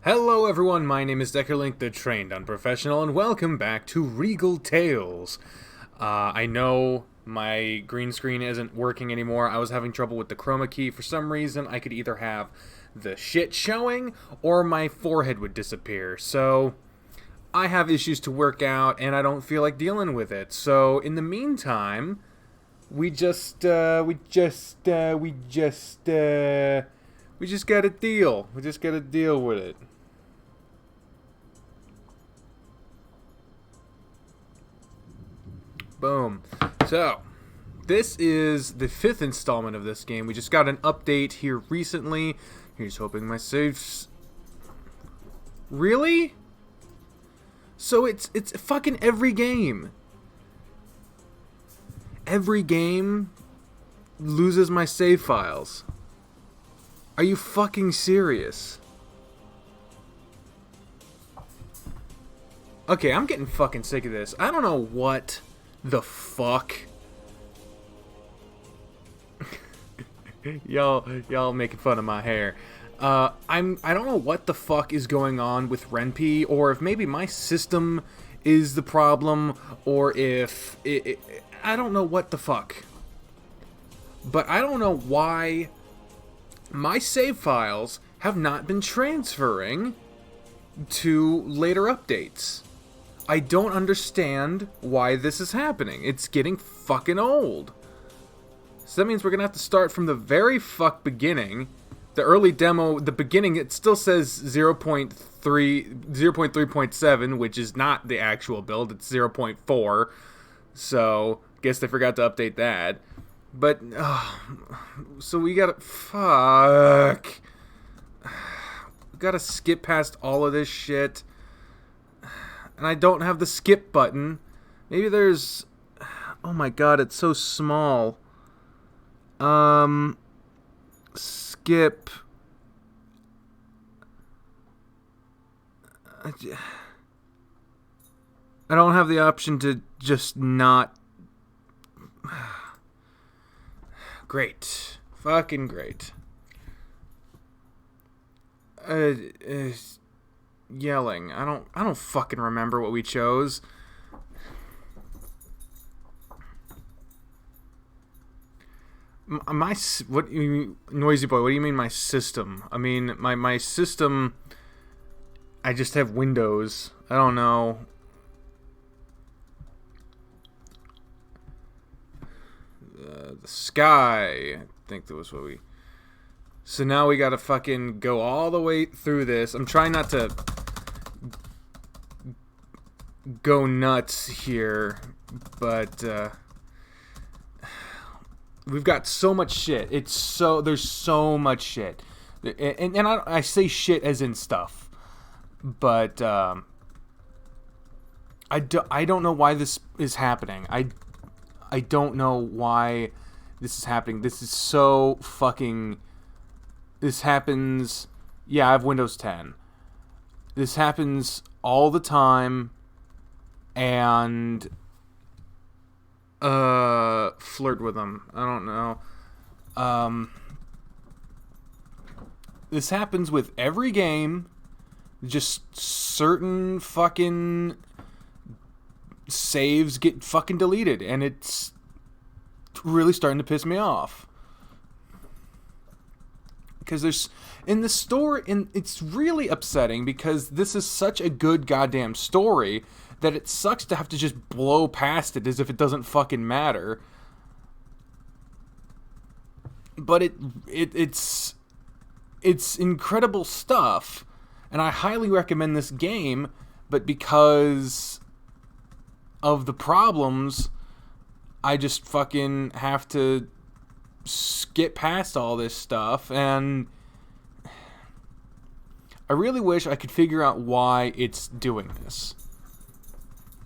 Hello everyone, my name is Deckerlink, the Trained Unprofessional, and welcome back to Regal Tails. I know my green screen isn't working anymore. I was having trouble with the chroma key. For some reason, I could either have the shit showing, or my forehead would disappear. So, I have issues to work out, and I don't feel like dealing with it. So, in the meantime, we just gotta deal. We just gotta deal with it. Boom. So, this is the 5th installment of this game. We just got an update here recently. Here's hoping my saves... Really? So it's fucking every game. Every game loses my save files. Are you fucking serious? Okay, I'm getting fucking sick of this. I don't know what the fuck. y'all making fun of my hair. I don't know what the fuck is going on with Renpy, or if maybe my system is the problem, or if I don't know what the fuck. But I don't know why my save files have not been transferring to later updates. I don't understand why this is happening. It's getting fucking old. So that means we're gonna have to start from the very beginning. The early demo, the beginning, it still says 0.3.7, which is not the actual build. It's 0.4. So, guess they forgot to update that. But, so we gotta, fuck. We gotta skip past all of this shit. And I don't have the skip button. Maybe there's... Oh my god, it's so small. Skip. I don't have the option to just not... Great. Fucking great. Yelling. I don't fucking remember what we chose. What you noisy boy? What do you mean my system? I mean my system. I just have Windows. I don't know. The sky. I think that was what we. So now we gotta fucking go all the way through this. I'm trying not to go nuts here, but we've got so much shit. There's so much shit, and I say shit as in stuff, but I don't know why this is happening. I don't know why this is happening. This is so fucking. This happens. Yeah, I have Windows 10. This happens all the time. And flirt with them. I don't know. This happens with every game. Just certain fucking saves get fucking deleted, and it's really starting to piss me off. Because there's in the story, and it's really upsetting because this is such a good goddamn story that it sucks to have to just blow past it as if it doesn't fucking matter. But it's incredible stuff, and I highly recommend this game, but because of the problems, I just fucking have to skip past all this stuff, and I really wish I could figure out why it's doing this.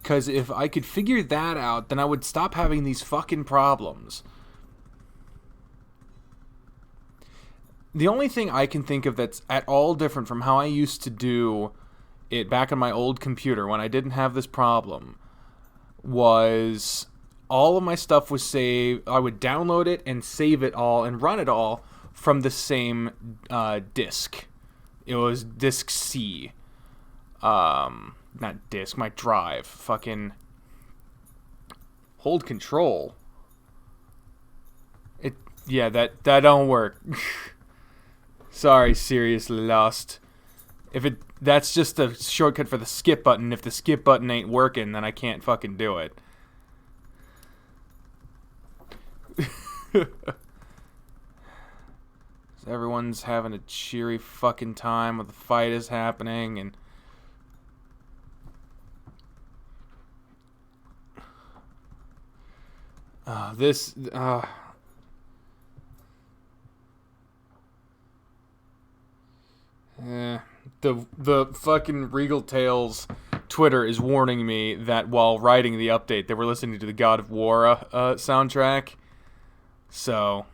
Because if I could figure that out, then I would stop having these fucking problems. The only thing I can think of that's at all different from how I used to do it back on my old computer when I didn't have this problem was all of my stuff was saved. I would download it and save it all and run it all from the same disk. It was disk C. Not disk, my drive. Fucking hold control. Yeah, that don't work. Sorry, seriously lost. That's just a shortcut for the skip button. If the skip button ain't working, then I can't fucking do it. Everyone's having a cheery fucking time while the fight is happening, and the fucking Regal Tails Twitter is warning me that while writing the update, they were listening to the God of War soundtrack. So,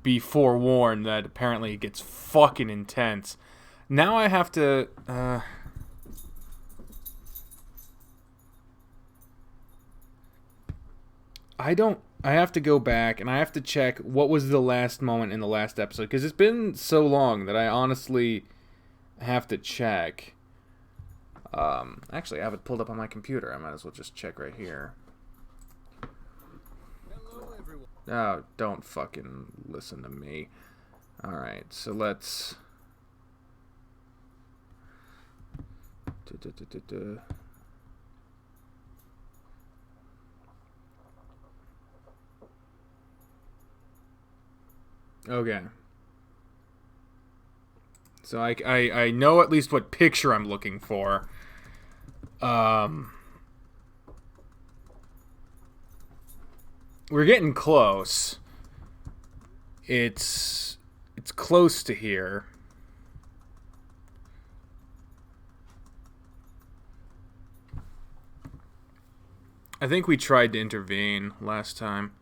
be forewarned that apparently it gets fucking intense. Now I have to... I have to go back and I have to check what was the last moment in the last episode. Because it's been so long that I honestly have to check. Actually, I have it pulled up on my computer. I might as well just check right here. Oh, don't fucking listen to me. Alright, so let's... Okay. So I know at least what picture I'm looking for. We're getting close. It's close to here. I think we tried to intervene last time.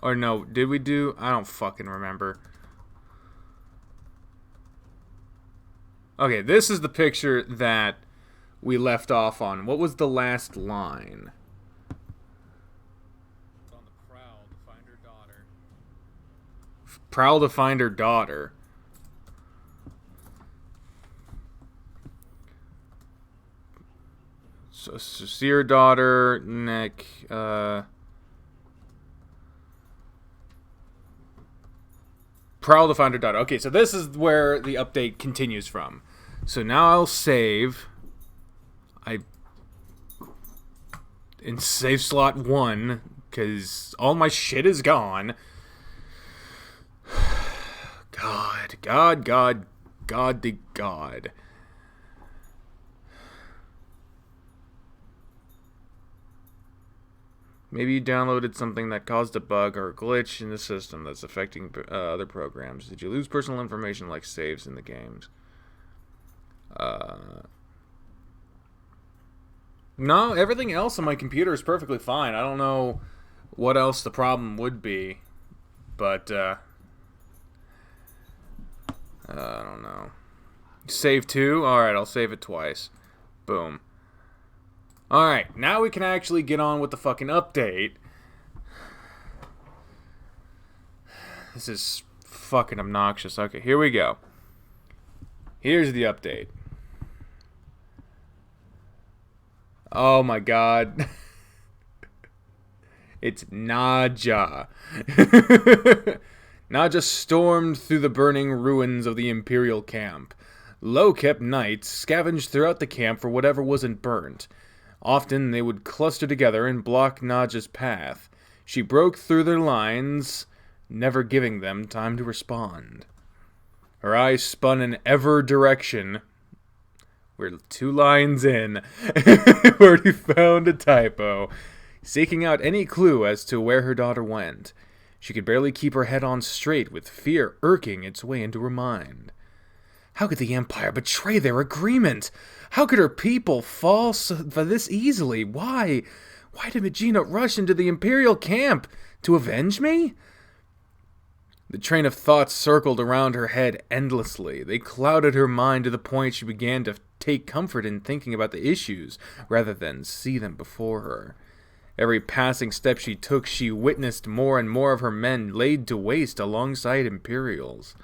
Or no, did we do? I don't fucking remember. Okay, this is the picture that we left off on. What was the last line? On the prowl to find her daughter. Prowl to find her daughter. So see her daughter, Nick, Prowl to find her daughter. Okay, so this is where the update continues from. So now I'll save. In save slot 1, because all my shit is gone. God. Maybe you downloaded something that caused a bug or a glitch in the system that's affecting other programs. Did you lose personal information like saves in the games? No, everything else on my computer is perfectly fine. I don't know what else the problem would be, but I don't know. Save 2? Alright, I'll save it twice. Boom. Alright, now we can actually get on with the fucking update. This is fucking obnoxious. Okay, here we go. Here's the update. Oh my god. It's Naja. Naja stormed through the burning ruins of the Imperial camp. Low-kept knights scavenged throughout the camp for whatever wasn't burnt. Often they would cluster together and block Naja's path. She broke through their lines, never giving them time to respond. Her eyes spun in every direction. We're 2 lines in. We've already found a typo. Seeking out any clue as to where her daughter went. She could barely keep her head on straight, with fear irking its way into her mind. How could the Empire betray their agreement? How could her people fall for this easily? Why? Why did Magina rush into the Imperial camp? To avenge me? The train of thoughts circled around her head endlessly. They clouded her mind to the point she began to take comfort in thinking about the issues, rather than see them before her. Every passing step she took, she witnessed more and more of her men laid to waste alongside Imperials.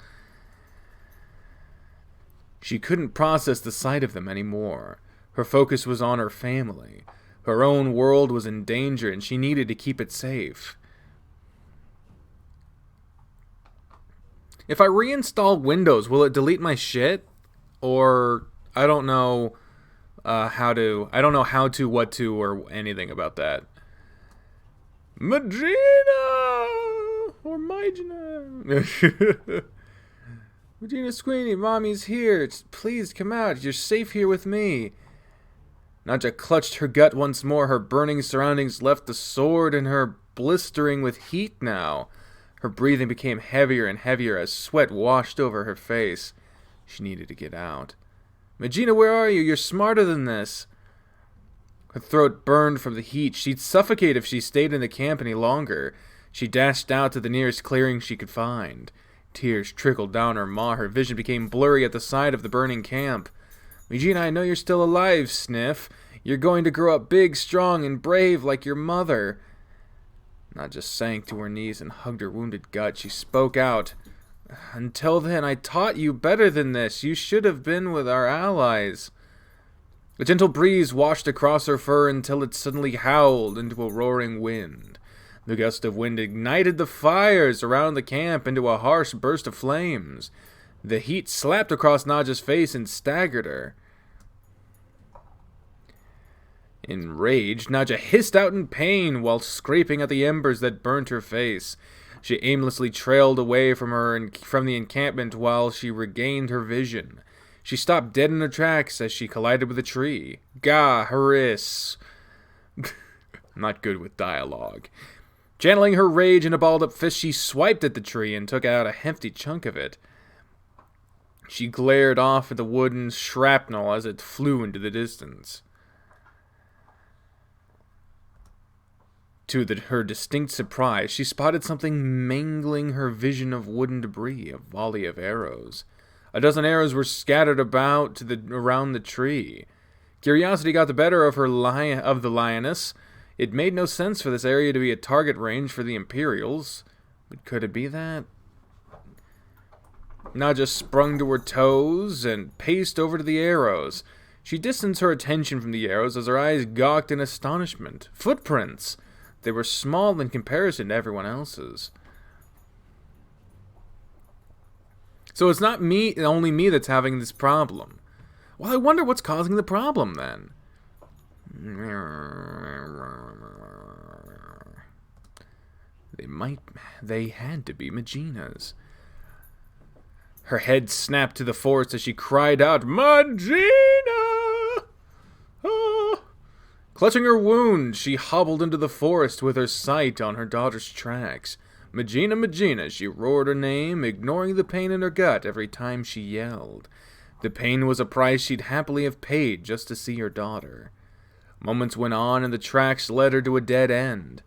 She couldn't process the sight of them anymore. Her focus was on her family. Her own world was in danger, and she needed to keep it safe. If I reinstall Windows, will it delete my shit? Or, I don't know how to, what to, or anything about that. Magina! Or Magina. Regina Squeenie, Mommy's here. Please come out. You're safe here with me. Nadja clutched her gut once more. Her burning surroundings left the sword in her blistering with heat now. Her breathing became heavier and heavier as sweat washed over her face. She needed to get out. Magina, where are you? You're smarter than this. Her throat burned from the heat. She'd suffocate if she stayed in the camp any longer. She dashed out to the nearest clearing she could find. Tears trickled down her maw. Her vision became blurry at the side of the burning camp. Magina, I know you're still alive, Sniff. You're going to grow up big, strong, and brave like your mother. Nadja sank to her knees and hugged her wounded gut. She spoke out. Until then, I taught you better than this. You should have been with our allies. A gentle breeze washed across her fur until it suddenly howled into a roaring wind. The gust of wind ignited the fires around the camp into a harsh burst of flames. The heat slapped across Nadja's face and staggered her. Enraged, Nadja hissed out in pain while scraping at the embers that burnt her face. She aimlessly trailed away from the encampment while she regained her vision. She stopped dead in her tracks as she collided with a tree. Gah, Haris. Not good with dialogue. Channeling her rage in a balled-up fist, she swiped at the tree and took out a hefty chunk of it. She glared off at the wooden shrapnel as it flew into the distance. To her distinct surprise, she spotted something mangling her vision of wooden debris, a volley of arrows. A dozen arrows were scattered about around the tree. Curiosity got the better of the lioness. It made no sense for this area to be a target range for the Imperials. But could it be that? Nadja sprung to her toes and paced over to the arrows. She distanced her attention from the arrows as her eyes gawked in astonishment. Footprints! They were small in comparison to everyone else's. So it's not only me that's having this problem. Well, I wonder what's causing the problem then. They had to be Magina's. Her head snapped to the forest as she cried out, Magina! Ah! Clutching her wound, she hobbled into the forest with her sight on her daughter's tracks. Magina, Magina, she roared her name, ignoring the pain in her gut every time she yelled. The pain was a price she'd happily have paid just to see her daughter. Moments went on, and the tracks led her to a dead end.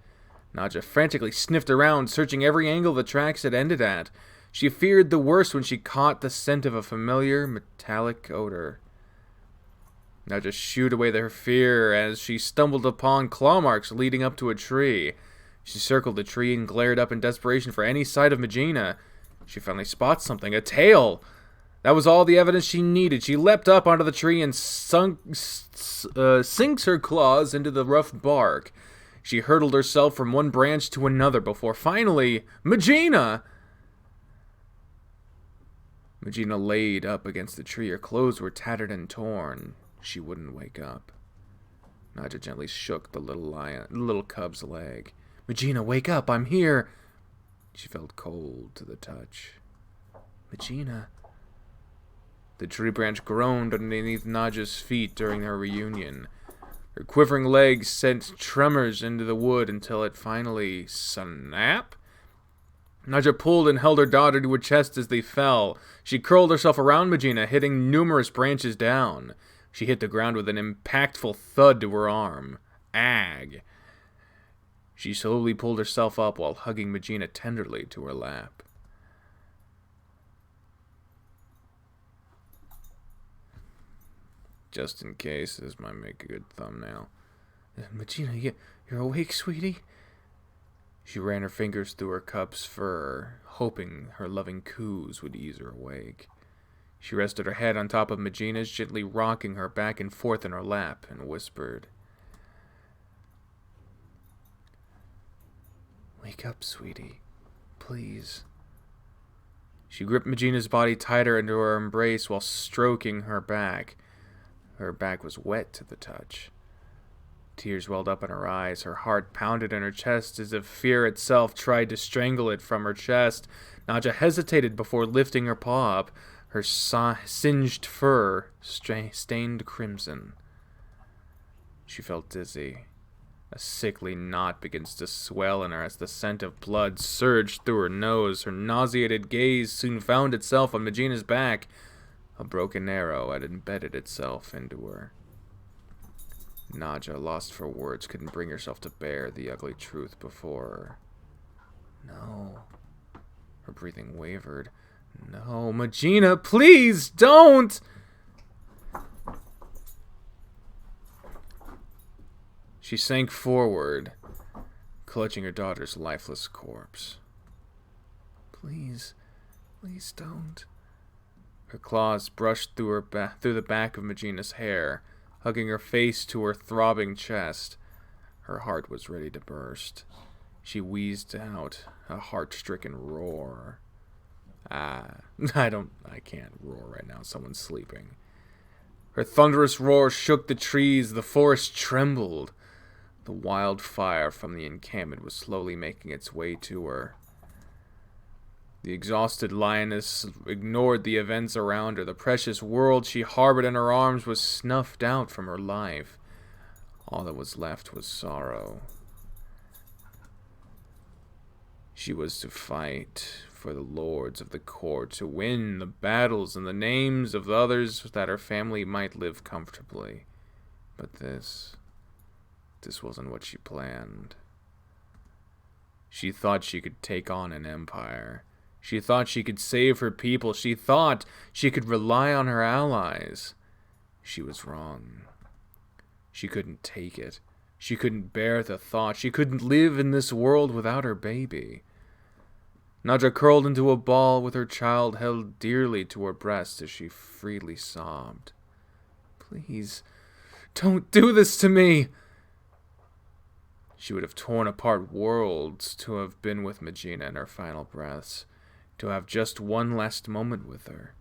Nadja frantically sniffed around, searching every angle the tracks had ended at. She feared the worst when she caught the scent of a familiar metallic odor. Nadja shooed away her fear as she stumbled upon claw marks leading up to a tree. She circled the tree and glared up in desperation for any sight of Magina. She finally spots something, a tail. That was all the evidence she needed. She leapt up onto the tree and sinks her claws into the rough bark. She hurtled herself from one branch to another before finally, Magina! Magina laid up against the tree. Her clothes were tattered and torn. She wouldn't wake up. Nadja gently shook the little cub's leg. Magina, wake up! I'm here! She felt cold to the touch. Magina. The tree branch groaned underneath Nadja's feet during their reunion. Her quivering legs sent tremors into the wood until it finally snapped. Nadja pulled and held her daughter to her chest as they fell. She curled herself around Magina, hitting numerous branches down. She hit the ground with an impactful thud to her arm. Ag! She slowly pulled herself up while hugging Magina tenderly to her lap. Just in case, this might make a good thumbnail. Magina, you're awake, sweetie? She ran her fingers through her cub's fur, hoping her loving coos would ease her awake. She rested her head on top of Magina's, gently rocking her back and forth in her lap, and whispered, "Wake up, sweetie. Please." She gripped Magina's body tighter into her embrace while stroking her back. Her back was wet to the touch. Tears welled up in her eyes. Her heart pounded in her chest as if fear itself tried to strangle it from her chest. Nadja hesitated before lifting her paw up, her singed fur stained crimson. She felt dizzy. A sickly knot begins to swell in her as the scent of blood surged through her nose. Her nauseated gaze soon found itself on Magina's back. A broken arrow had embedded itself into her. Nadja, lost for words, couldn't bring herself to bear the ugly truth before her. No. Her breathing wavered. No, Magina, please, don't! She sank forward, clutching her daughter's lifeless corpse. Please, please don't. Her claws brushed through the back of Magina's hair, hugging her face to her throbbing chest. Her heart was ready to burst. She wheezed out a heart-stricken roar. I can't roar right now. Someone's sleeping. Her thunderous roar shook the trees. The forest trembled. The wildfire from the encampment was slowly making its way to her. The exhausted lioness ignored the events around her. The precious world she harbored in her arms was snuffed out from her life. All that was left was sorrow. She was to fight for the lords of the court, to win the battles in the names of the others that her family might live comfortably. But this wasn't what she planned. She thought she could take on an empire. She thought she could save her people. She thought she could rely on her allies. She was wrong. She couldn't take it. She couldn't bear the thought. She couldn't live in this world without her baby. Nadja curled into a ball with her child held dearly to her breast as she freely sobbed. Please, don't do this to me! She would have torn apart worlds to have been with Magina in her final breaths, to have just one last moment with her.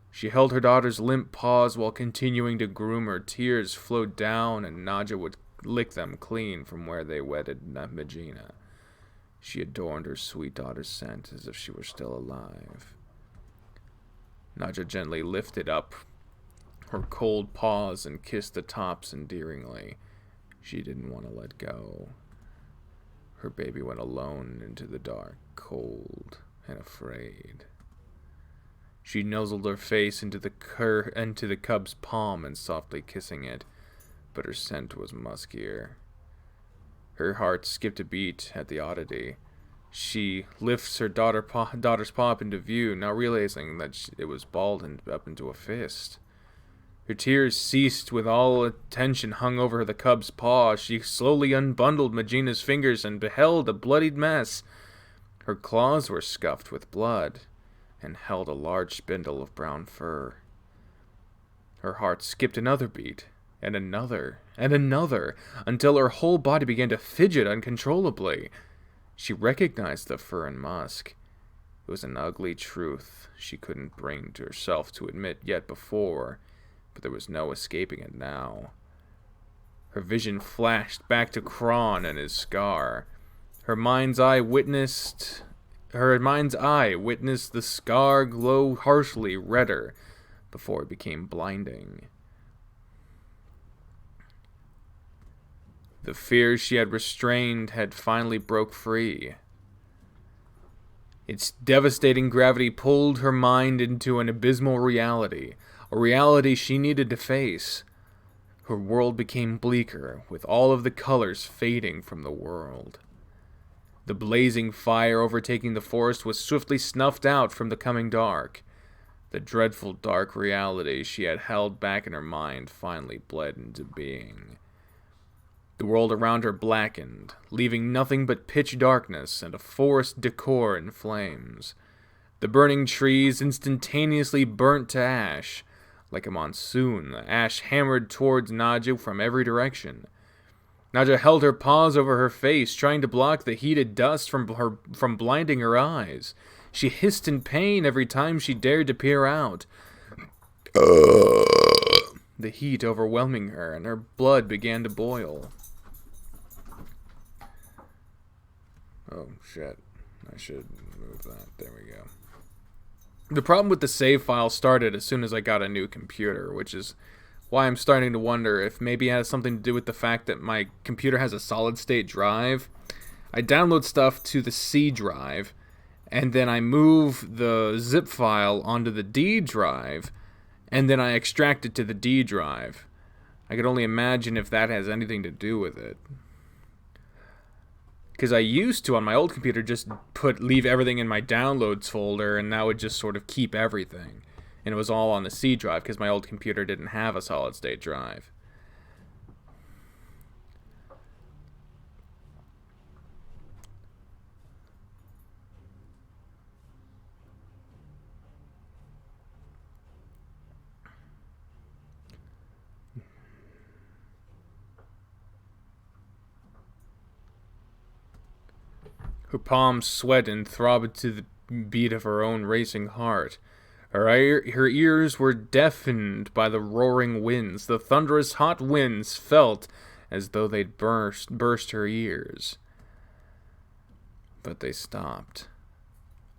She held her daughter's limp paws while continuing to groom her. Tears flowed down, and Nadja would lick them clean from where they wetted Magina. She adorned her sweet daughter's scent as if she were still alive. Nadja gently lifted up her cold paws and kissed the tops endearingly. She didn't want to let go. Her baby went alone into the dark, cold and afraid. She nuzzled her face into the cub's palm and softly kissing it, but her scent was muskier. Her heart skipped a beat at the oddity. She lifts her daughter's paw up into view, now realizing that it was balled up into a fist. Her tears ceased with all attention hung over the cub's paw. She slowly unbundled Magina's fingers and beheld a bloodied mess. Her claws were scuffed with blood and held a large spindle of brown fur. Her heart skipped another beat, and another, until her whole body began to fidget uncontrollably. She recognized the fur and musk. It was an ugly truth she couldn't bring to herself to admit yet before, but there was no escaping it now. Her vision flashed back to Kron and his scar. Her mind's eye witnessed the scar glow harshly redder before it became blinding. The fears she had restrained had finally broke free. Its devastating gravity pulled her mind into an abysmal reality, a reality she needed to face. Her world became bleaker, with all of the colors fading from the world. The blazing fire overtaking the forest was swiftly snuffed out from the coming dark. The dreadful dark reality she had held back in her mind finally bled into being. The world around her blackened, leaving nothing but pitch darkness and a forest decor in flames. The burning trees instantaneously burnt to ash. Like a monsoon, the ash hammered towards Nadja from every direction. Nadja held her paws over her face, trying to block the heated dust from blinding her eyes. She hissed in pain every time she dared to peer out. The heat overwhelming her, and her blood began to boil. Oh, shit. I should move that. There we go. The problem with the save file started as soon as I got a new computer, which is why I'm starting to wonder if maybe it has something to do with the fact that my computer has a solid-state drive. I download stuff to the C drive, and then I move the zip file onto the D drive, and then I extract it to the D drive. I could only imagine if that has anything to do with it. Because I used to, on my old computer, just leave everything in my downloads folder, and that would just sort of keep everything. And it was all on the C drive, because my old computer didn't have a solid-state drive. Her palms sweat and throbbed to the beat of her own racing heart. Her ears were deafened by the roaring winds. The thunderous hot winds felt as though they'd burst her ears. But they stopped.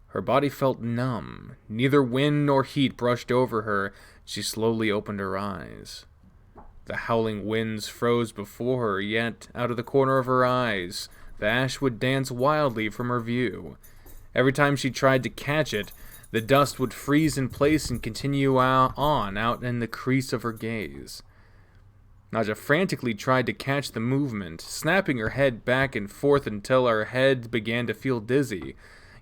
Her body felt numb. Neither wind nor heat brushed over her. She slowly opened her eyes. The howling winds froze before her, yet out of the corner of her eyes, the ash would dance wildly from her view. Every time she tried to catch it, the dust would freeze in place and continue on out in the crease of her gaze. Nadja frantically tried to catch the movement, snapping her head back and forth until her head began to feel dizzy.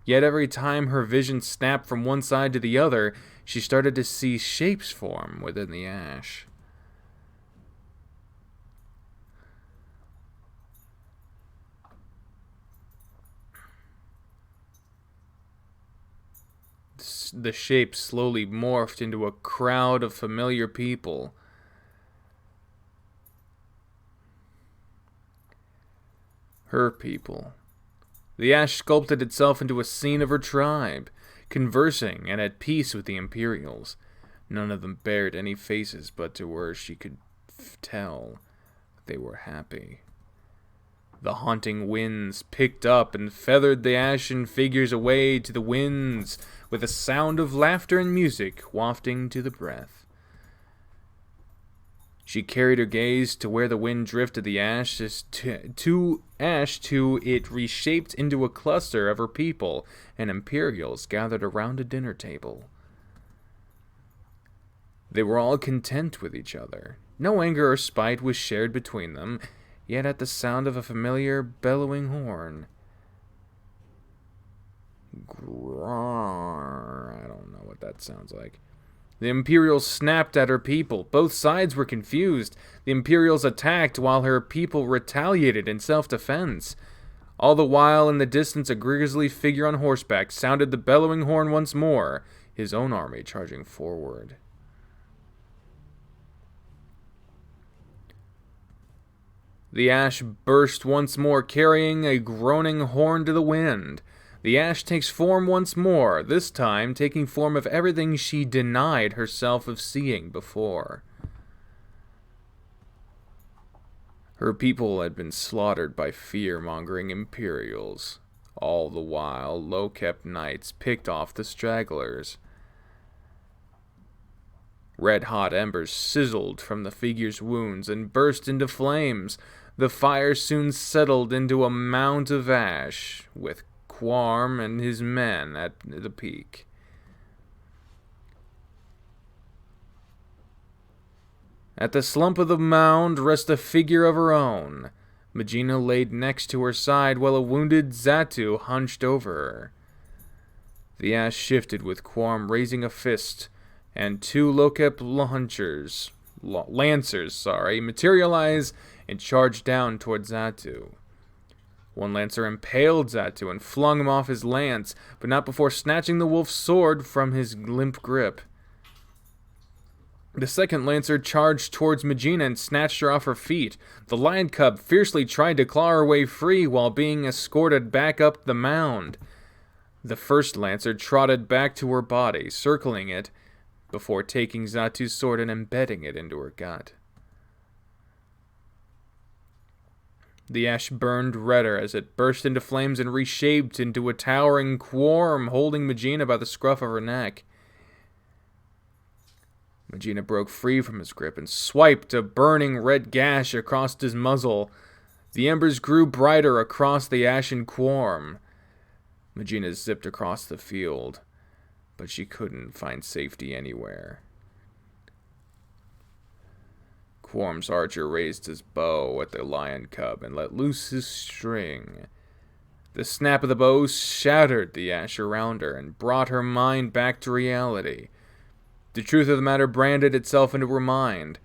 Yet every time her vision snapped from one side to the other, she started to see shapes form within the ash. The shape slowly morphed into a crowd of familiar people. Her people. The ash sculpted itself into a scene of her tribe, conversing and at peace with the Imperials. None of them bared any faces, but to her she could tell they were happy. The haunting winds picked up and feathered the ashen figures away to the winds, with a sound of laughter and music wafting to the breath. She carried her gaze to where the wind drifted the ash to it reshaped into a cluster of her people and Imperials gathered around a dinner table. They were all content with each other. No anger or spite was shared between them, yet at the sound of a familiar bellowing horn, I don't know what that sounds like. The Imperials snapped at her people. Both sides were confused. The Imperials attacked while her people retaliated in self-defense. All the while, in the distance, a grisly figure on horseback sounded the bellowing horn once more, his own army charging forward. The ash burst once more, carrying a groaning horn to the wind. The ash takes form once more, this time taking form of everything she denied herself of seeing before. Her people had been slaughtered by fear-mongering Imperials. All the while, low-kept knights picked off the stragglers. Red-hot embers sizzled from the figure's wounds and burst into flames. The fire soon settled into a mount of ash, with Quorm and his men at the peak. At the slump of the mound rests a figure of her own. Magina laid next to her side while a wounded Zatu hunched over her. The ash shifted with Quorm raising a fist, and two Lokep lancers materialize and charge down toward Zatu. One lancer impaled Zatu and flung him off his lance, but not before snatching the wolf's sword from his limp grip. The second lancer charged towards Magina and snatched her off her feet. The lion cub fiercely tried to claw her way free while being escorted back up the mound. The first lancer trotted back to her body, circling it, before taking Zatu's sword and embedding it into her gut. The ash burned redder as it burst into flames and reshaped into a towering Quorm holding Magina by the scruff of her neck. Magina broke free from his grip and swiped a burning red gash across his muzzle. The embers grew brighter across the ashen Quorm. Magina zipped across the field, but she couldn't find safety anywhere. Quorm's archer raised his bow at the lion cub and let loose his string. The snap of the bow shattered the ash around her and brought her mind back to reality. The truth of the matter branded itself into her mind.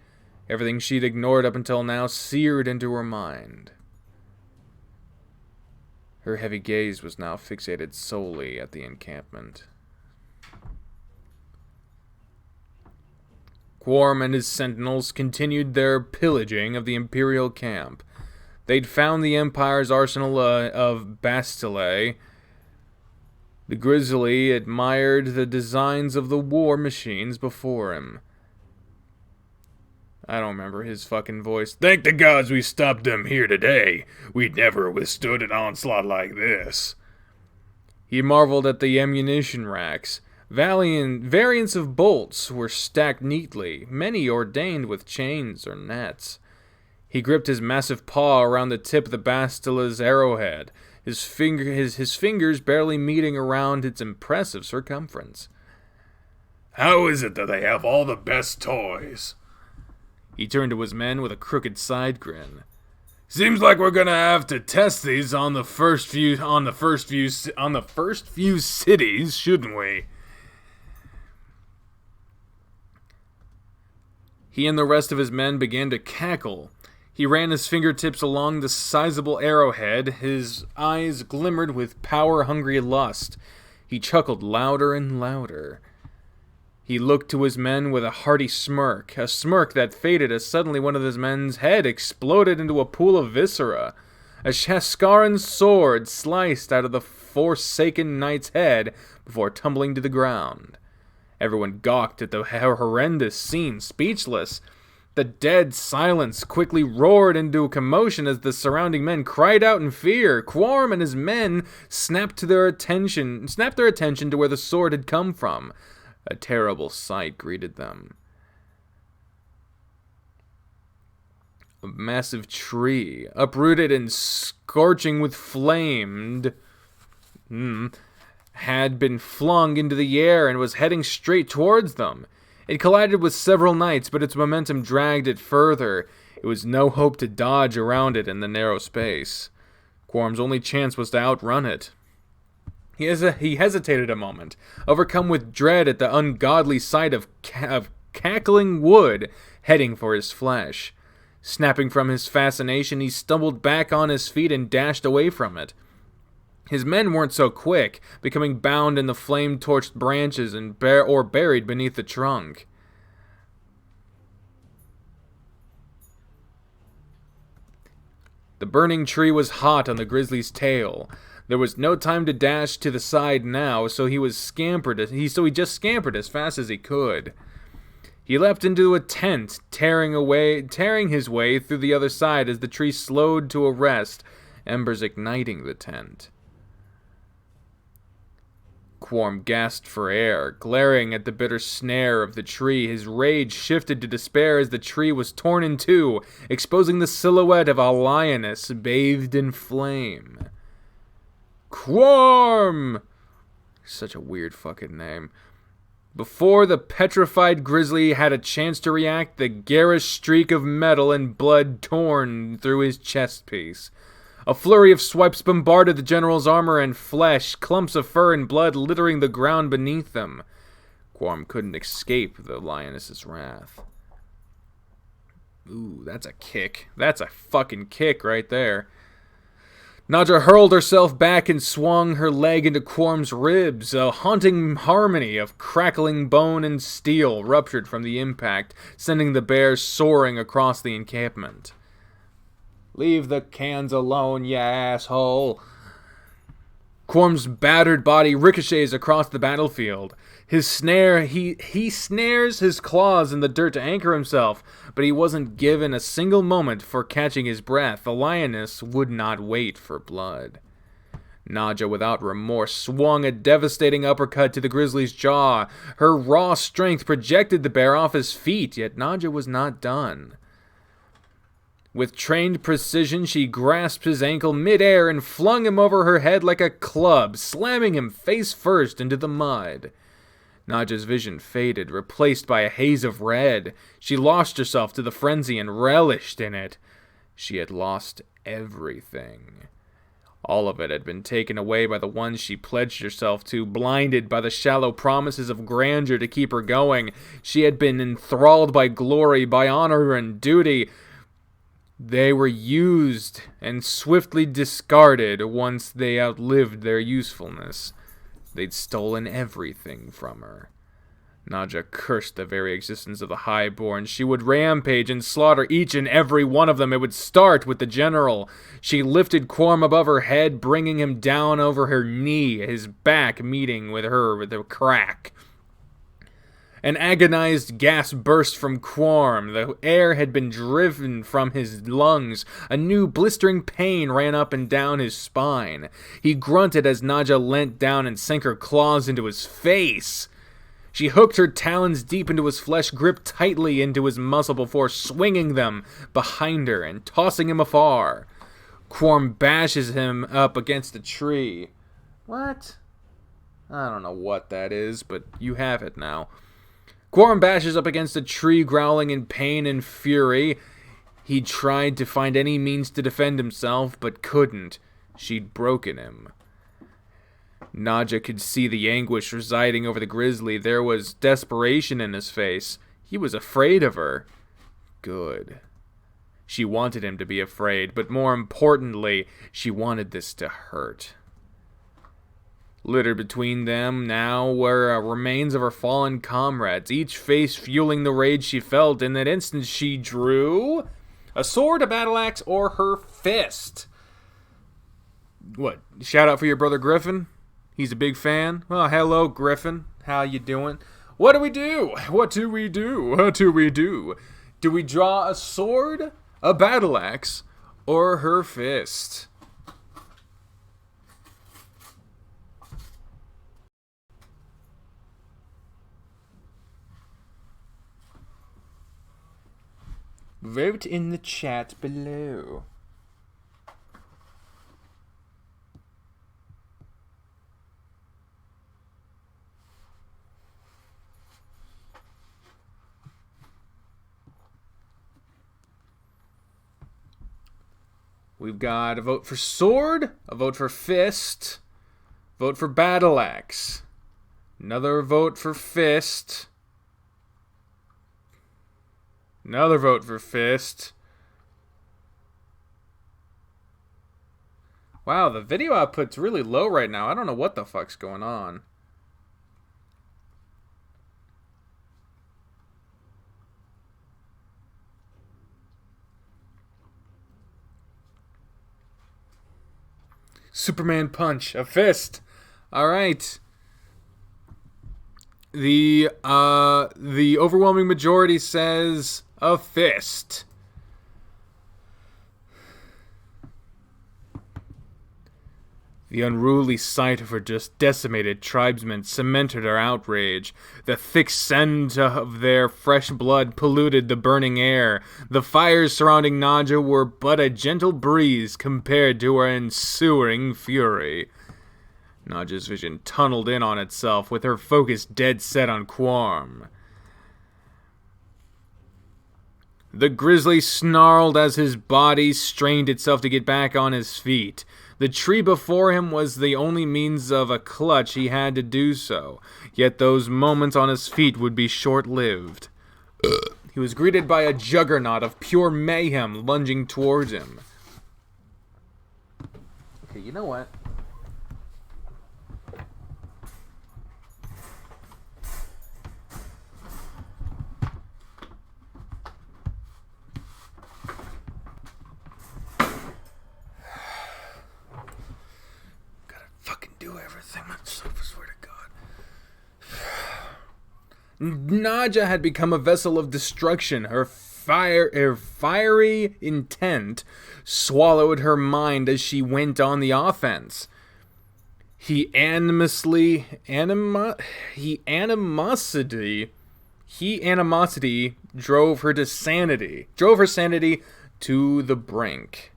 Everything she'd ignored up until now seared into her mind. Her heavy gaze was now fixated solely at the encampment. Quorm and his sentinels continued their pillaging of the Imperial camp. They'd found the Empire's arsenal of Bastille. The Grizzly admired the designs of the war machines before him. I don't remember his fucking voice. Thank the gods we stopped them here today. We'd never withstood an onslaught like this. He marveled at the ammunition racks. Variants of bolts were stacked neatly, many ordained with chains or nets. He gripped his massive paw around the tip of the Bastille's arrowhead, his fingers barely meeting around its impressive circumference. How is it that they have all the best toys? He turned to his men with a crooked side grin. Seems like we're gonna have to test these on the first few cities, shouldn't we? He and the rest of his men began to cackle. He ran his fingertips along the sizable arrowhead. His eyes glimmered with power-hungry lust. He chuckled louder and louder. He looked to his men with a hearty smirk, a smirk that faded as suddenly one of his men's head exploded into a pool of viscera. A Shaskaran sword sliced out of the Forsaken Knight's head before tumbling to the ground. Everyone gawked at the horrendous scene, speechless. The dead silence quickly roared into a commotion as the surrounding men cried out in fear. Quorm and his men snapped their attention to where the sword had come from. A terrible sight greeted them. A massive tree, uprooted and scorching with flame, had been flung into the air and was heading straight towards them. It collided with several knights, but its momentum dragged it further. It was no hope to dodge around it in the narrow space. Quorm's only chance was to outrun it. He hesitated a moment, overcome with dread at the ungodly sight of cackling wood heading for his flesh. Snapping from his fascination, he stumbled back on his feet and dashed away from it. His men weren't so quick, becoming bound in the flame-torched branches and buried beneath the trunk. The burning tree was hot on the grizzly's tail. There was no time to dash to the side now, so he just scampered as fast as he could. He leapt into a tent, tearing his way through the other side as the tree slowed to a rest, embers igniting the tent. Quorm gasped for air, glaring at the bitter snare of the tree. His rage shifted to despair as the tree was torn in two, exposing the silhouette of a lioness bathed in flame. Quorm! Such a weird fucking name. Before the petrified grizzly had a chance to react, the garish streak of metal and blood torn through his chest piece. A flurry of swipes bombarded the general's armor and flesh, clumps of fur and blood littering the ground beneath them. Quorm couldn't escape the lioness's wrath. Ooh, that's a kick. That's a fucking kick right there. Nadja hurled herself back and swung her leg into Quorm's ribs. A haunting harmony of crackling bone and steel ruptured from the impact, sending the bear soaring across the encampment. "Leave the cans alone, ya asshole." Quorm's battered body ricochets across the battlefield. His snare, he snares his claws in the dirt to anchor himself, but he wasn't given a single moment for catching his breath. The lioness would not wait for blood. Nadja, without remorse, swung a devastating uppercut to the grizzly's jaw. Her raw strength projected the bear off his feet, yet Nadja was not done. With trained precision, she grasped his ankle mid-air and flung him over her head like a club, slamming him face first into the mud. Nadja's vision faded, replaced by a haze of red. She lost herself to the frenzy and relished in it. She had lost everything. All of it had been taken away by the one she pledged herself to, blinded by the shallow promises of grandeur to keep her going. She had been enthralled by glory, by honor and duty. They were used and swiftly discarded once they outlived their usefulness. They'd stolen everything from her. Nadja cursed the very existence of the highborn. She would rampage and slaughter each and every one of them. It would start with the general. She lifted Quorm above her head, bringing him down over her knee, his back meeting with her with a crack. An agonized gasp burst from Quorm. The air had been driven from his lungs. A new blistering pain ran up and down his spine. He grunted as Nadja leant down and sank her claws into his face. She hooked her talons deep into his flesh, gripped tightly into his muscle before swinging them behind her and tossing him afar. Quorm bashes him up against a tree. What? I don't know what that is, but you have it now. Quorm bashes up against a tree, growling in pain and fury. He tried to find any means to defend himself, but couldn't. She'd broken him. Nadja could see the anguish residing over the grizzly. There was desperation in his face. He was afraid of her. Good. She wanted him to be afraid, but more importantly, she wanted this to hurt. Littered between them now were remains of her fallen comrades, each face fueling the rage she felt. In that instant, she drew a sword, a battle axe, or her fist. What? Shout out for your brother Griffin? He's a big fan. Well, hello, Griffin. How you doing? What do we do? What do we do? What do we do? Do we draw a sword, a battle axe, or her fist? Vote in the chat below. We've got a vote for sword, a vote for fist, vote for battle axe, another vote for fist, another vote for fist. Wow, the video output's really low right now. I don't know what the fuck's going on. Superman punch, a fist. All right. The overwhelming majority says a fist. The unruly sight of her just decimated tribesmen cemented her outrage. The thick scent of their fresh blood polluted the burning air. The fires surrounding Nadja were but a gentle breeze compared to her ensuing fury. Nadja's vision tunneled in on itself, with her focus dead set on Quorm. The grizzly snarled as his body strained itself to get back on his feet. The tree before him was the only means of a clutch he had to do so, yet those moments on his feet would be short-lived. He was greeted by a juggernaut of pure mayhem lunging towards him. Okay, you know what? Gotta fucking do everything myself, I swear to God. Nadja had become a vessel of destruction. Her fiery intent swallowed her mind as she went on the offense. Animosity drove her sanity to the brink.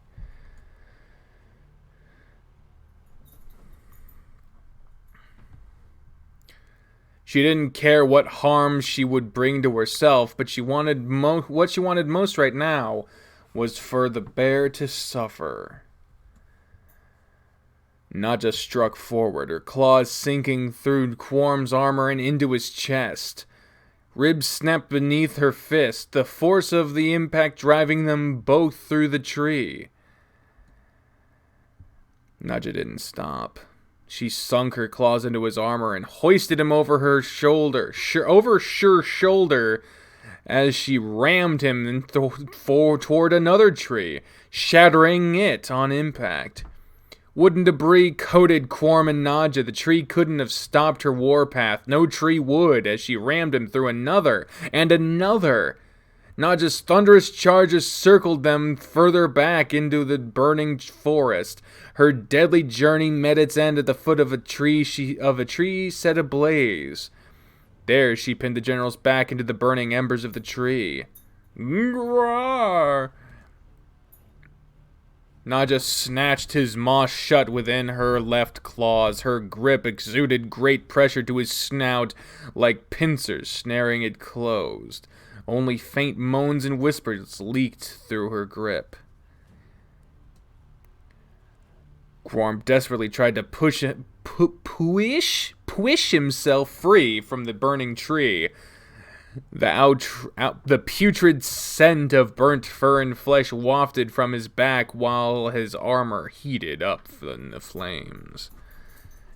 She didn't care what harm she would bring to herself, but what she wanted most right now was for the bear to suffer. Nadja struck forward, her claws sinking through Quorm's armor and into his chest. Ribs snapped beneath her fist, the force of the impact driving them both through the tree. Nadja didn't stop. She sunk her claws into his armor and hoisted him over her shoulder, as she rammed him toward another tree, shattering it on impact. Wooden debris coated Quorm and Nadja. The tree couldn't have stopped her warpath. No tree would, as she rammed him through another and another. Nadja's thunderous charges circled them further back into the burning forest. Her deadly journey met its end at the foot of a tree set ablaze. There she pinned the generals back into the burning embers of the tree. Grrr! Nadja snatched his maw shut within her left claws. Her grip exuded great pressure to his snout, like pincers snaring it closed. Only faint moans and whispers leaked through her grip. Quorm desperately tried to push himself free from the burning tree. The putrid scent of burnt fur and flesh wafted from his back while his armor heated up in the flames.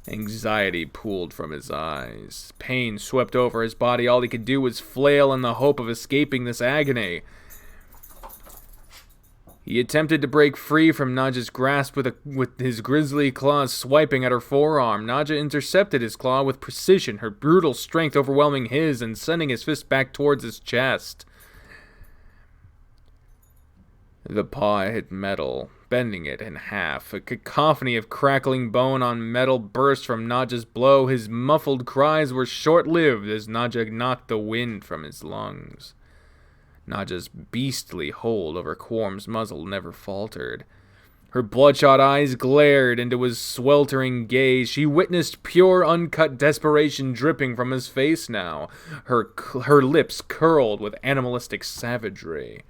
Anxiety pooled from his eyes. Pain swept over his body. All he could do was flail in the hope of escaping this agony. He attempted to break free from Nadja's grasp with his grisly claws swiping at her forearm. Nadja intercepted his claw with precision, her brutal strength overwhelming his and sending his fist back towards his chest. The paw hit metal, bending it in half. A cacophony of crackling bone on metal burst from Nadja's blow. His muffled cries were short-lived as Nadja knocked the wind from his lungs. Nadja's beastly hold over Quorm's muzzle never faltered. Her bloodshot eyes glared into his sweltering gaze. She witnessed pure, uncut desperation dripping from his face now. Her lips curled with animalistic savagery.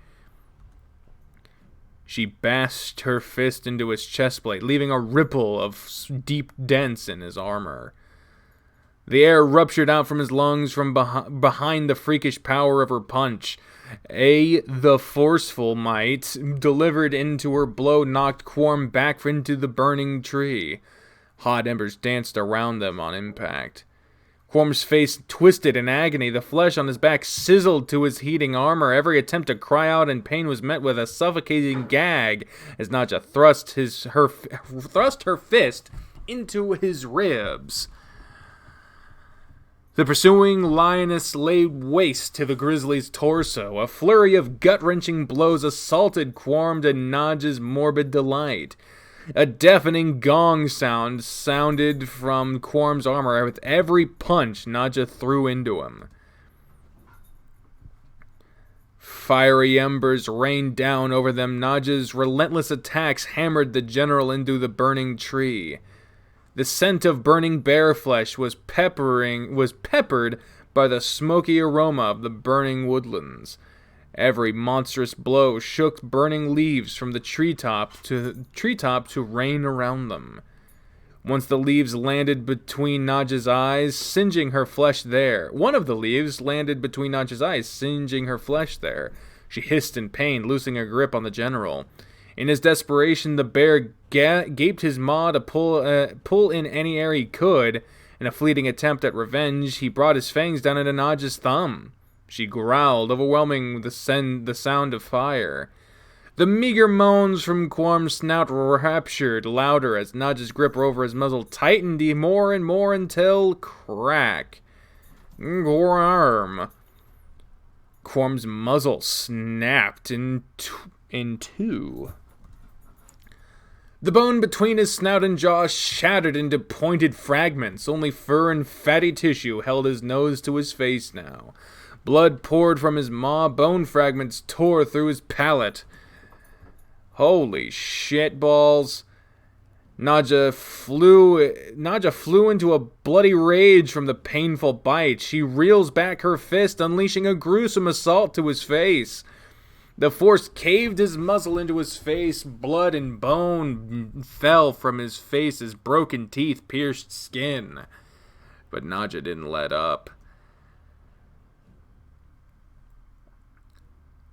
She bashed her fist into his chestplate, leaving a ripple of deep dents in his armor. The air ruptured out from his lungs from behind the freakish power of her punch. The forceful might delivered into her blow knocked Quorm back into the burning tree. Hot embers danced around them on impact. Quorm's face twisted in agony. The flesh on his back sizzled to his heating armor. Every attempt to cry out in pain was met with a suffocating gag as Nadja thrust her fist into his ribs. The pursuing lioness laid waste to the grizzly's torso. A flurry of gut-wrenching blows assaulted Quorm to Nadja's morbid delight. A deafening gong sounded from Quorm's armor with every punch Nadja threw into him. Fiery embers rained down over them. Nadja's relentless attacks hammered the general into the burning tree. The scent of burning bear flesh was peppered by the smoky aroma of the burning woodlands. Every monstrous blow shook burning leaves from the treetop to rain around them. Once the leaves landed between Nadja's eyes, singeing her flesh there. One of the leaves landed between Nadja's eyes, singeing her flesh there. She hissed in pain, loosening her grip on the general. In his desperation, the bear gaped his maw to pull in any air he could. In a fleeting attempt at revenge, he brought his fangs down into Nadja's thumb. She growled, overwhelming the sound of fire. The meager moans from Quorm's snout raptured louder as Nadja's grip over his muzzle tightened more and more until crack. Quorm. Quorm's muzzle snapped in two. The bone between his snout and jaw shattered into pointed fragments. Only fur and fatty tissue held his nose to his face now. Blood poured from his maw. Bone fragments tore through his palate. Holy shit balls. Nadja flew into a bloody rage from the painful bite. She reels back her fist, unleashing a gruesome assault to his face. The force caved his muzzle into his face. Blood and bone fell from his face as broken teeth pierced skin. But Nadja didn't let up.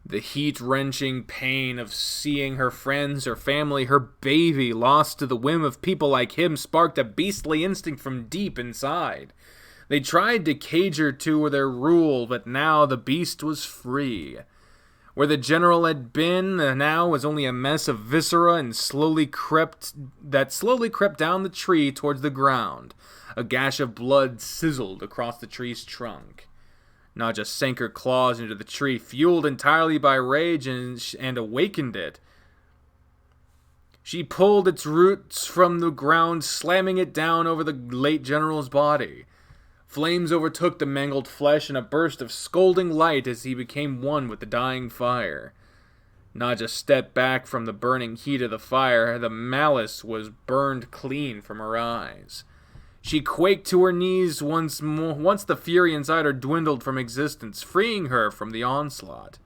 The heat-wrenching pain of seeing her friends, her family, her baby lost to the whim of people like him sparked a beastly instinct from deep inside. They tried to cage her to their rule, but now the beast was free. Where the general had been, now was only a mess of viscera and slowly crept down the tree towards the ground. A gash of blood sizzled across the tree's trunk. Nadja sank her claws into the tree, fueled entirely by rage, and awakened it. She pulled its roots from the ground, slamming it down over the late general's body. Flames overtook the mangled flesh in a burst of scolding light as he became one with the dying fire. Nadja stepped back from the burning heat of the fire. The malice was burned clean from her eyes. She quaked to her knees once the fury inside her dwindled from existence, freeing her from the onslaught.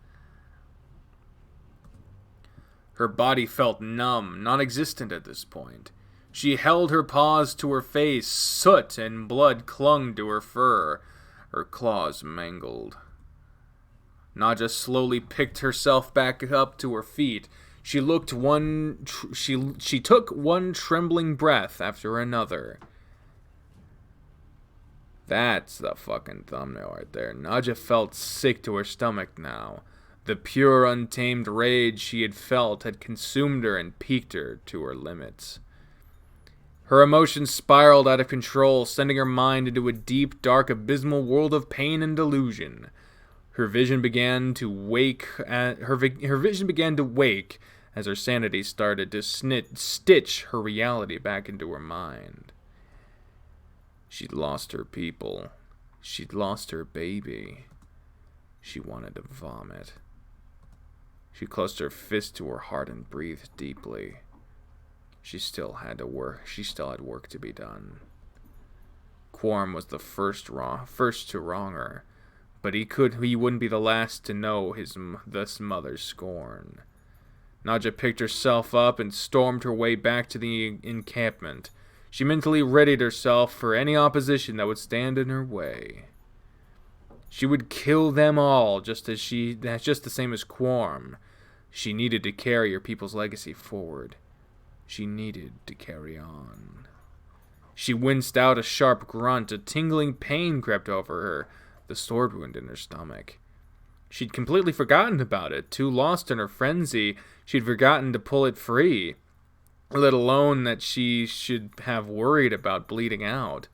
Her body felt numb, non-existent at this point. She held her paws to her face. Soot and blood clung to her fur. Her claws mangled. Nadja slowly picked herself back up to her feet. She took one trembling breath after another. That's the fucking thumbnail right there. Nadja felt sick to her stomach now. The pure, untamed rage she had felt had consumed her and piqued her to her limits. Her emotions spiraled out of control, sending her mind into a deep, dark, abysmal world of pain and delusion. Her vision began to wake as her sanity started to stitch her reality back into her mind. She'd lost her people. She'd lost her baby. She wanted to vomit. She closed her fist to her heart and breathed deeply. She still had work to be done. Quorm was the first to wrong her, but he wouldn't be the last to know this mother's scorn. Nadja picked herself up and stormed her way back to the encampment. She mentally readied herself for any opposition that would stand in her way. She would kill them all, just the same as Quorm. She needed to carry her people's legacy forward. She needed to carry on. She winced out a sharp grunt. A tingling pain crept over her, the sword wound in her stomach. She'd completely forgotten about it. Too lost in her frenzy, she'd forgotten to pull it free, let alone that she should have worried about bleeding out.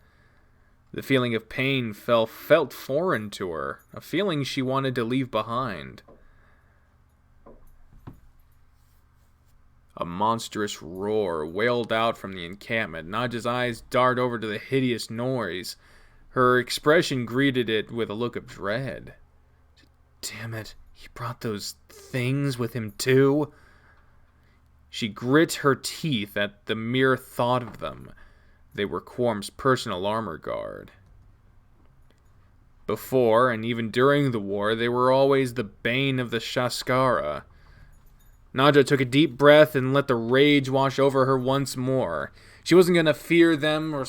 The feeling of pain felt foreign to her, a feeling she wanted to leave behind. A monstrous roar wailed out from the encampment. Nadja's eyes darted over to the hideous noise. Her expression greeted it with a look of dread. Damn it, he brought those things with him too? She grit her teeth at the mere thought of them. They were Quorm's personal armor guard. Before, and even during the war, they were always the bane of the Shaskara. Nadja took a deep breath and let the rage wash over her once more. She wasn't going to fear them or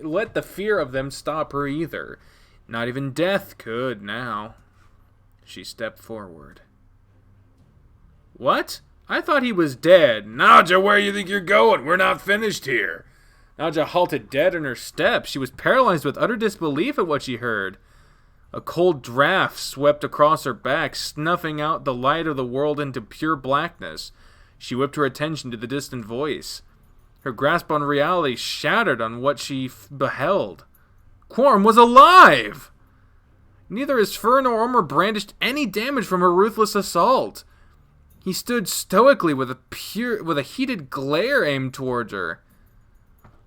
let the fear of them stop her either. Not even death could now. She stepped forward. What? I thought he was dead. Nadja, where you think you're going? We're not finished here. Nadja halted dead in her steps. She was paralyzed with utter disbelief at what she heard. A cold draft swept across her back, snuffing out the light of the world into pure blackness. She whipped her attention to the distant voice. Her grasp on reality shattered on what she beheld. Quorum was alive! Neither his fur nor armor brandished any damage from her ruthless assault. He stood stoically with a heated glare aimed towards her.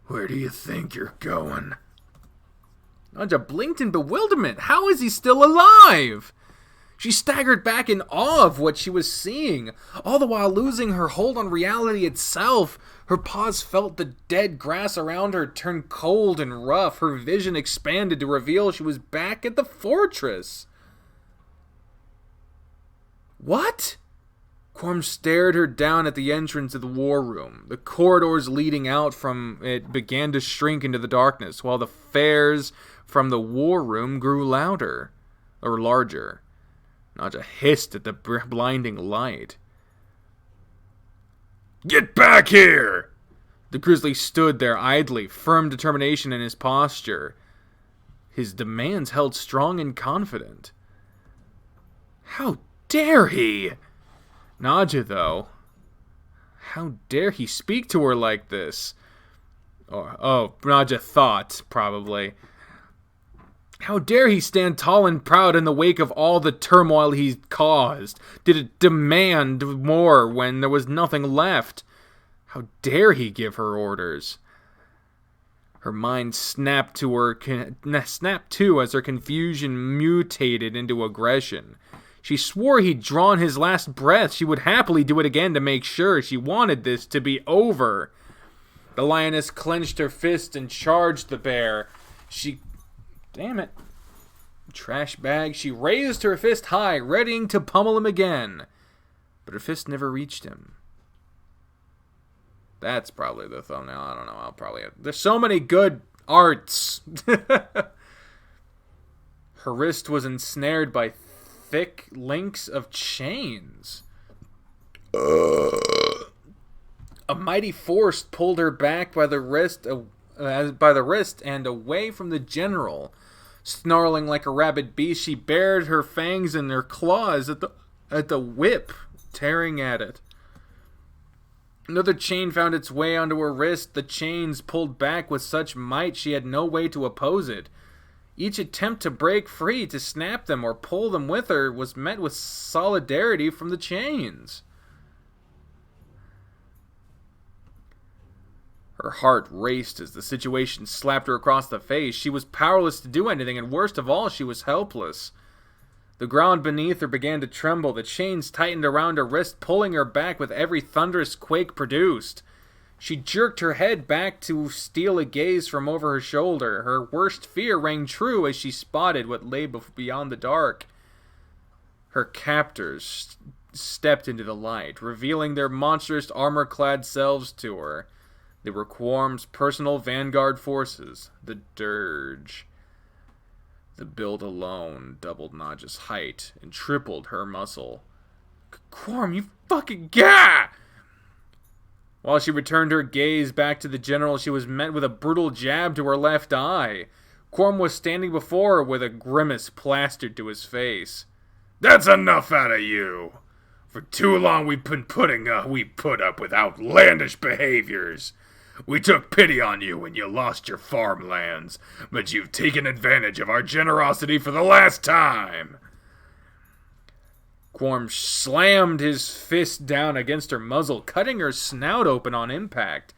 Where do you think you're going? Nadja blinked in bewilderment. How is he still alive? She staggered back in awe of what she was seeing, all the while losing her hold on reality itself. Her paws felt the dead grass around her turn cold and rough. Her vision expanded to reveal she was back at the fortress. What? Quorum stared her down at the entrance of the war room. The corridors leading out from it began to shrink into the darkness, while the flares from the war room grew larger. Nadja hissed at the blinding light. Get back here! The grizzly stood there idly, firm determination in his posture. His demands held strong and confident. How dare he? Nadja, though. How dare he speak to her like this? Nadja thought, probably. How dare he stand tall and proud in the wake of all the turmoil he's caused? Did it demand more when there was nothing left? How dare he give her orders? Her mind snapped to as her confusion mutated into aggression. She swore he'd drawn his last breath. She would happily do it again to make sure. She wanted this to be over. The lioness clenched her fist and charged the bear. Damn it. Trash bag. She raised her fist high, readying to pummel him again. But her fist never reached him. That's probably the thumbnail. I don't know. There's so many good arts. Her wrist was ensnared by thick links of chains. A mighty force pulled her back by the wrist and away from the general. Snarling like a rabid beast, she bared her fangs and her claws at the whip, tearing at it. Another chain found its way onto her wrist. The chains pulled back with such might she had no way to oppose it. Each attempt to break free, to snap them or pull them with her, was met with solidarity from the chains. Her heart raced as the situation slapped her across the face. She was powerless to do anything, and worst of all, she was helpless. The ground beneath her began to tremble. The chains tightened around her wrist, pulling her back with every thunderous quake produced. She jerked her head back to steal a gaze from over her shoulder. Her worst fear rang true as she spotted what lay beyond the dark. Her captors stepped into the light, revealing their monstrous armor-clad selves to her. They were Quorum's personal vanguard forces, the Dirge. The build alone doubled Nadja's height and tripled her muscle. Quorum, you fucking gah! While she returned her gaze back to the general, she was met with a brutal jab to her left eye. Quorum was standing before her with a grimace plastered to his face. That's enough out of you! For too long we put up with outlandish behaviors. We took pity on you when you lost your farmlands, but you've taken advantage of our generosity for the last time. Quorum slammed his fist down against her muzzle, cutting her snout open on impact.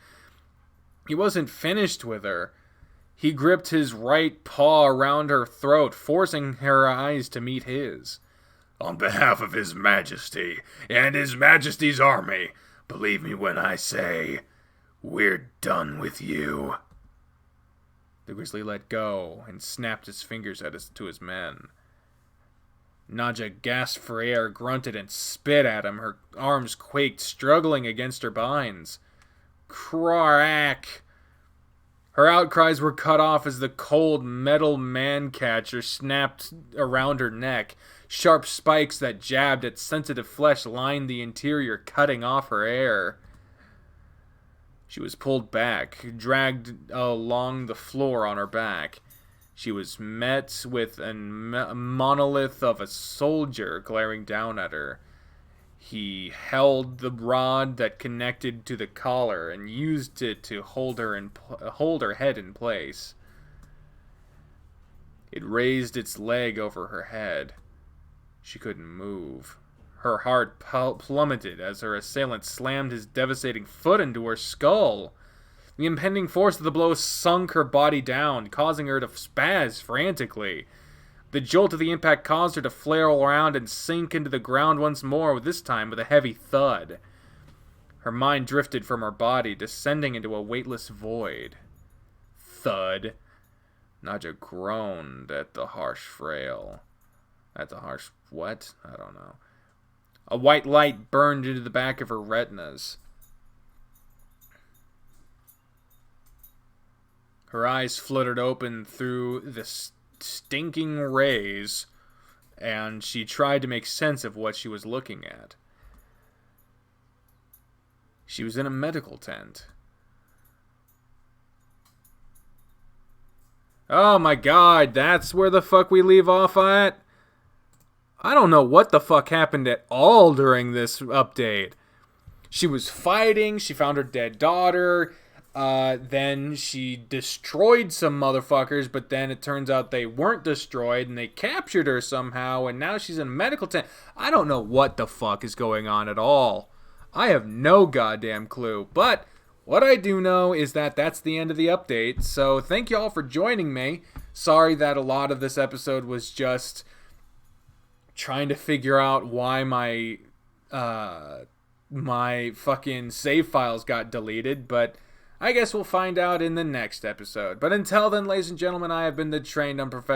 He wasn't finished with her. He gripped his right paw around her throat, forcing her eyes to meet his. On behalf of His Majesty and His Majesty's army, believe me when I say, we're done with you. The grizzly let go and snapped his fingers to his men. Nadja gasped for air, grunted, and spit at him. Her arms quaked, struggling against her binds. Crack! Her outcries were cut off as the cold metal man-catcher snapped around her neck. Sharp spikes that jabbed at sensitive flesh lined the interior, cutting off her air. She was pulled back, dragged along the floor on her back. She was met with a monolith of a soldier glaring down at her. He held the rod that connected to the collar and used it to hold her head in place. It raised its leg over her head. She couldn't move. Her heart plummeted as her assailant slammed his devastating foot into her skull. The impending force of the blow sunk her body down, causing her to spaz frantically. The jolt of the impact caused her to flare around and sink into the ground once more, this time with a heavy thud. Her mind drifted from her body, descending into a weightless void. Thud. Nadja groaned at the harsh frail. At the harsh what? I don't know. A white light burned into the back of her retinas. Her eyes fluttered open through the stinking rays, and she tried to make sense of what she was looking at. She was in a medical tent. Oh my god, that's where the fuck we leave off at? I don't know what the fuck happened at all during this update. She was fighting, she found her dead daughter, then she destroyed some motherfuckers, but then it turns out they weren't destroyed, and they captured her somehow, and now she's in a medical tent. I don't know what the fuck is going on at all. I have no goddamn clue, but what I do know is that that's the end of the update, so thank you all for joining me. Sorry that a lot of this episode was just trying to figure out why my fucking save files got deleted, but I guess we'll find out in the next episode. But until then, ladies and gentlemen, I have been the trained unprofessional